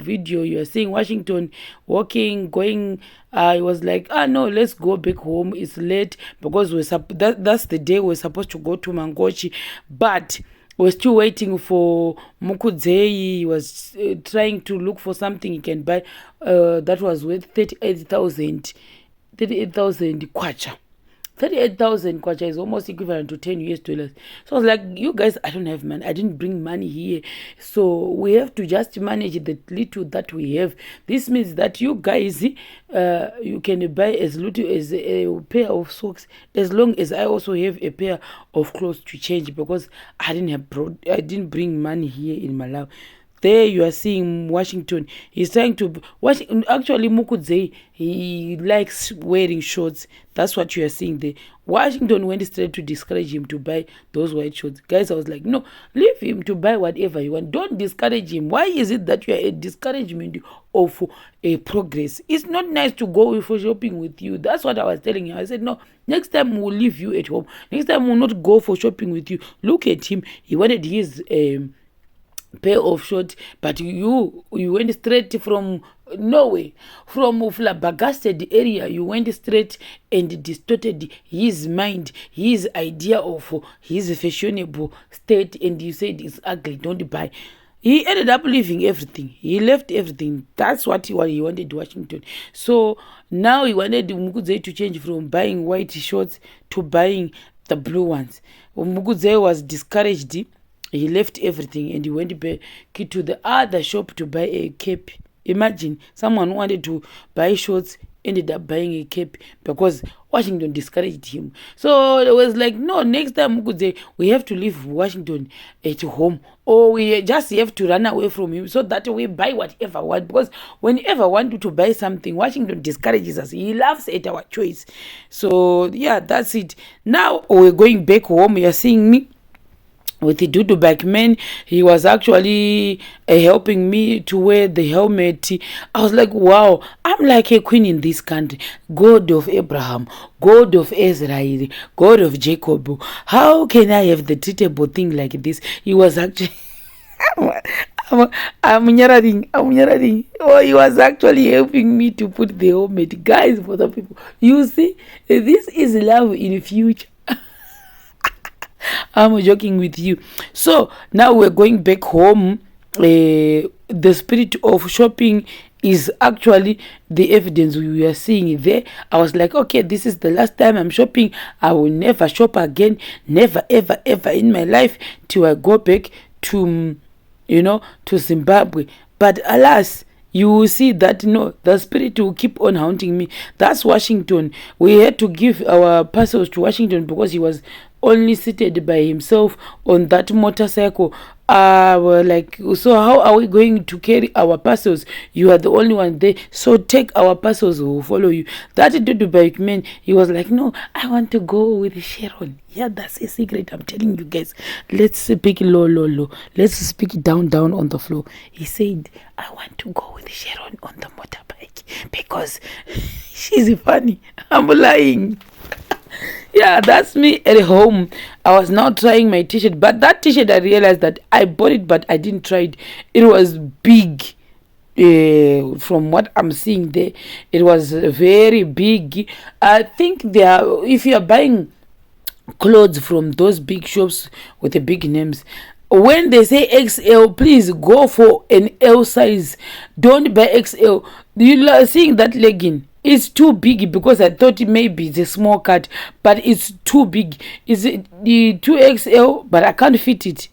video, you are seeing Washington walking, going. I was like, no, let's go back home. It's late because that's the day we're supposed to go to Mangochi, but we're still waiting for Mukudze. He was trying to look for something he can buy. That was worth 38,000 kwacha. 38,000 kwacha is almost equivalent to $10. So I was like, you guys, I don't have money. I didn't bring money here. So we have to just manage the little that we have. This means that you guys, you can buy as little as a pair of socks, as long as I also have a pair of clothes to change, because I didn't bring money here in Malawi. There you are seeing Washington. He's trying to actually Mukudze, he likes wearing shorts. That's what you are seeing there. Washington went straight to discourage him to buy those white shorts. Guys, I was like, no, leave him to buy whatever you want. Don't discourage him. Why is it that you are a discouragement of a progress? It's not nice to go for shopping with you. That's what I was telling him. I said, no, next time we'll leave you at home. Next time we'll not go for shopping with you. Look at him. He wanted his pair of shorts, but you went straight from Norway, from flabbergasted area. You went straight and distorted his mind, his idea of his fashionable state, and you said it's ugly, don't buy. He ended up leaving everything. He left everything. That's what he wanted, Washington. So now he wanted Mukudze to change from buying white shorts to buying the blue ones. Mukudze was discouraged. He left everything and he went back to the other shop to buy a cape. Imagine someone wanted to buy shorts, ended up buying a cape because Washington discouraged him. So it was like, no, next time we have to leave Washington at home, or we just have to run away from him so that we buy whatever we want. Because whenever we want to buy something, Washington discourages us. He laughs at our choice. So yeah, that's it. Now we're going back home. You're seeing me with the Motorbike man. He was actually helping me to wear the helmet. I was like, wow, I'm like a queen in this country. God of Abraham, God of Israel, God of Jacob. How can I have the treatable thing like this? He was actually I'm nyarating. Oh, he was actually helping me to put the helmet. Guys, for the people, you see, this is love in the future. I'm joking with you. So now we're going back home. The spirit of shopping is actually the evidence we are seeing there. I was like, okay, this is the last time I'm shopping. I will never shop again. Never, ever, ever in my life till I go back to, to Zimbabwe. But alas, you will see that no, the spirit will keep on haunting me. That's Washington. We had to give our parcels to Washington because he was only seated by himself on that motorcycle. We're like, so how are we going to carry our parcels? You are the only one there, so take our parcels, we'll follow you. That Motorbike man, he was like, no, I want to go with Sharon. Yeah, that's a secret, I'm telling you guys. Let's speak low. Let's speak down on the floor. He said, I want to go with Sharon on the motorbike because she's funny. I'm lying. Yeah, that's me at home. I was now trying my t-shirt, but that t-shirt, I realized that I bought it, but I didn't try it. It was big. From what I'm seeing there, it was very big. I think if you are buying clothes from those big shops with the big names, when they say XL, please go for an L size. Don't buy XL. You are seeing that legging? It's too big because I thought maybe it's a small cut, but it's too big. It's the 2XL, but I can't fit it.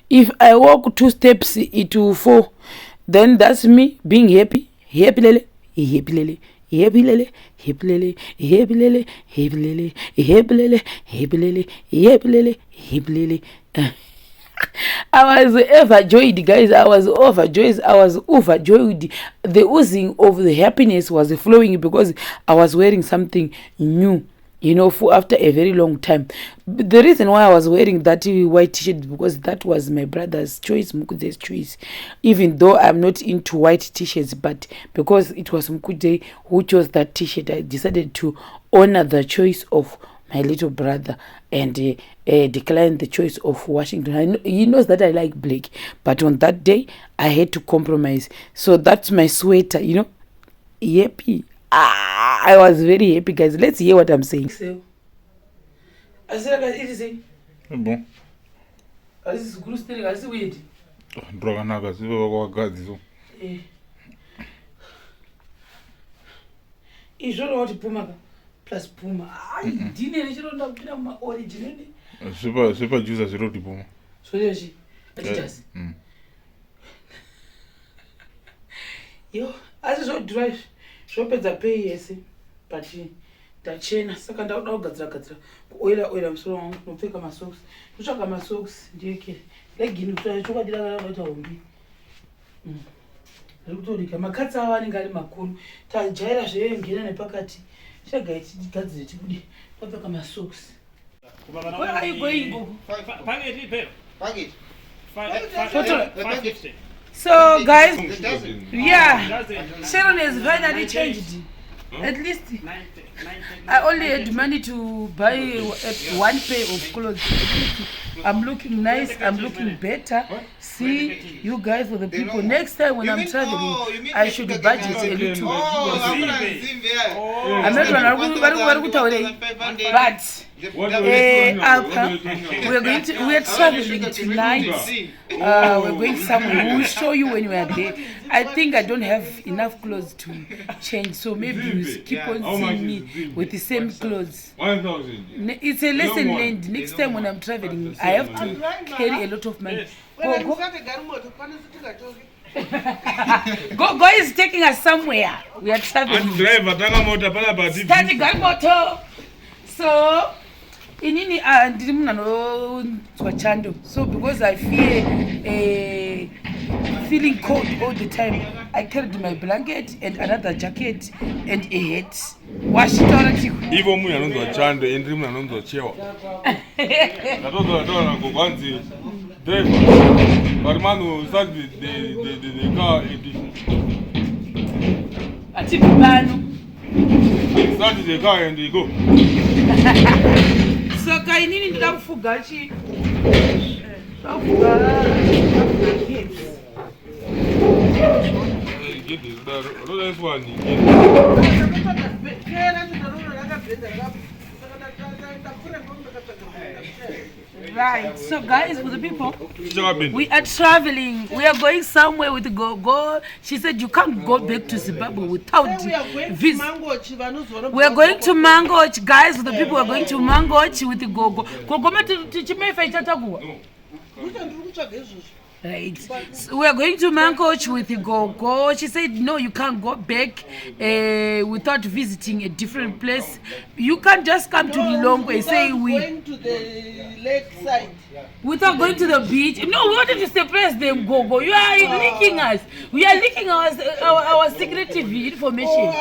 If I walk 2 steps, it will fall. Then that's me being happy. Happy lele, happy lele, happy lele, happy lele, happy lele, happy lele, happy lele, happy lele, happy lele, happy lele. I was overjoyed, guys. I was overjoyed. The oozing of the happiness was flowing because I was wearing something new, for after a very long time. The reason why I was wearing that white t-shirt because that was my brother's choice, Mukudze's choice. Even though I'm not into white t-shirts, but because it was Mukudze who chose that t-shirt, I decided to honor the choice of my little brother, and declined the choice of Washington. He knows that I like black, but on that day I had to compromise. So that's my sweater, you know. Happy. I was very happy, guys. Let's hear what I'm saying. So, I said, it is bon. This is good story. This is weird. Droga se wakagadziso. Izvoro wati puma plus puma. Dine nechironda kupinda kuma original. Sepa juice zero puma. So yeshi. Just. Yo, as so drive. Zvopedza pay yese. But tachena saka ndauda kugadzira oila musoro wangu nopfeka masocks. Kutsvaka masocks ndike. Legini chokadira kaita hombi. Rikutorika makatsi ava anenge ari makuru. Tajaira zvengena nepakati. Chagaiti tigadzire tikudi. Topfeka masocks. Where are you going? Packet. So guys, yeah, Sharon has finally changed. At least I only had money to buy one pair of clothes. I'm looking nice, I'm looking better. See, you guys, for the people, next time when I'm traveling, I should budget a little. I'm not going but we're traveling tonight. We're going somewhere. We'll show you when we are there. I think I don't have enough clothes to change, so maybe you keep on seeing me with the same clothes. 1,000. It's a lesson learned. Next time when I'm traveling, I have to carry a lot of money. Go is taking us somewhere. We are traveling. Starting motor. So inini ndiri munhu anonzwa chando, so because I fear feeling cold all the time, I carried my blanket and another jacket and a hat. Washitaura chiko ivo munhu anonzwa chando endiri munhu anonzwa chewa. Ndatozotaura kuKwanzi Tave, but man who start the car edition. atipi pano. Start the car and you go. So kainini ndida kufuga chi kufuga kids. Get this, that's one. Right, so guys, for the people, we are traveling. We are going somewhere with Gogo. She said you can't go back to Zimbabwe without visa. We are going to Mangochi, guys. For the people, we are going to Mangochi with Gogo. Gogo, right. So we are going to Mangochi with Gogo. She said, no, you can't go back without visiting a different place. You can't just come to Lilongwe and say we going to the lake side. Without going to the beach. No, we wanted to surprise them, Gogo. You are leaking us. We are leaking our secretive information.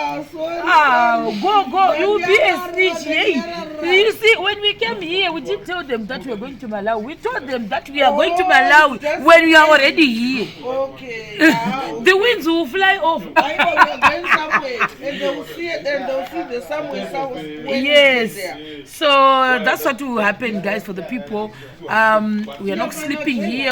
Go. You will be a snitch. Hey. You see, when we came here, we didn't tell them that we are going to Malawi. We told them that we are going to Malawi when we are already here. Okay. The winds will fly off. I know we are going somewhere, and they will see it, and they will see the somewhere. Yes. So that's what will happen, guys, for the people. We are not sleeping here.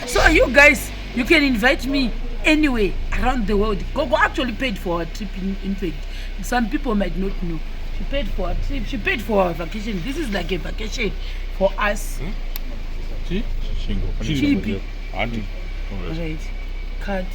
So you guys, you can invite me anywhere around the world. Gogo actually paid for a trip, in fact. Some people might not know. She paid for a trip. She paid for a vacation. This is like a vacation for us. Cheap. Right. Cut.